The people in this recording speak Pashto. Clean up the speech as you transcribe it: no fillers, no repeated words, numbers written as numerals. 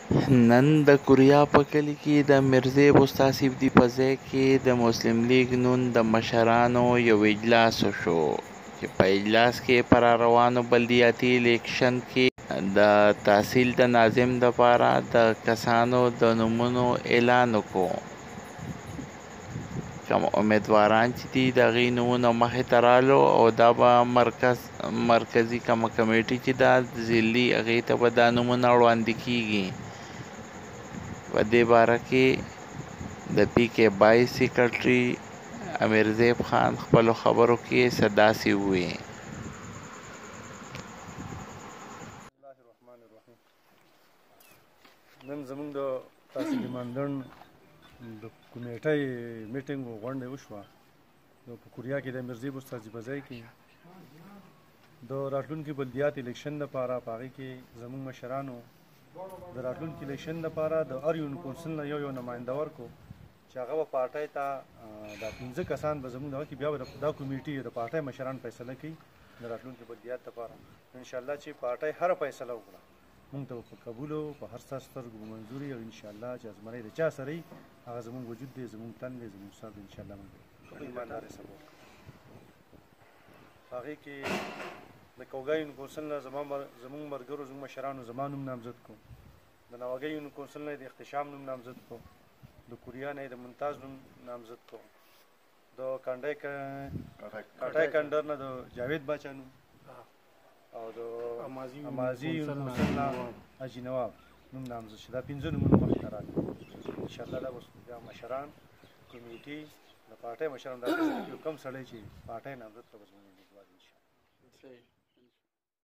نن د کوریا په کلي کې د میرزیب استاد صفدي په ځای کې د مسلم لیگ نون د مشرانو یو اجلاس وشو چې په اجلاس کې پر روانو بلدیاتي الیکشن کې د تحصیل د ناظم دپاره د کسانو د نومونو اعلان وکړو. کوم امیدواران چې دي د هغې نومونه مخې ته رالو او دا به مرکزي کومه کمیټې چې ده ضلعي هغې ته به دا نومونه وړاندې کیږي. په دې باره کې د پی کې 22 سیکرټري امیرزیب خان خپلو خبرو کې څه داسې وویل. بسم الله الرحمن الرحیم. نن زموږ د تحصیل ماندړ د کمیټې میټینګ غونډه وشوه په کوریا کې د امیرزیب استاد په ځای کې د راتلونکي بلدیات الیکشن لپاره په هغې کې زموږ مشرانو د راتلونکي الیکشن لپاره د هر یو کونسل نه یو نماینده ورکړو چې هغه به پارټۍ ته دا 15 کسان به زموږ دغه کې بیا به دا کمیټې د پارټۍ مشران فیصله کوي د راتلونکي بلدیات لپاره. انشاءالله چې پارټۍ هره فیصله وکړه موږ ته په قبول او په هر څه سترګو به منظوري او انشاءالله چې ازمرۍ د چا سره وي هغه زموږ وجود دی، زموږ تن دی، زموږ سر دی. انشاءالله موږ ایماندارۍ سره وکړو. هغې کې د کوګای کونسل نه زموږ ملګرو زموږ مشرانو زما نوم نامزد کړو، د نواګۍ کونسل نه د اختشام نوم نامزد کړو، د کوریا نه د ممتاز نوم نامزد کړو، د کاټای کنډر نه د جاوید باچا نوم او د امازي کونسل نه حاجي نواب نوم نامزد شو. دا 15 نومونه مخې ته راغلي. انشاءالله دا اوس مشران کمیټې د پارټۍ مشران دا یو کم سړی چې پارټۍ نامزد کړه به زموږ امیدوار انشاءالله.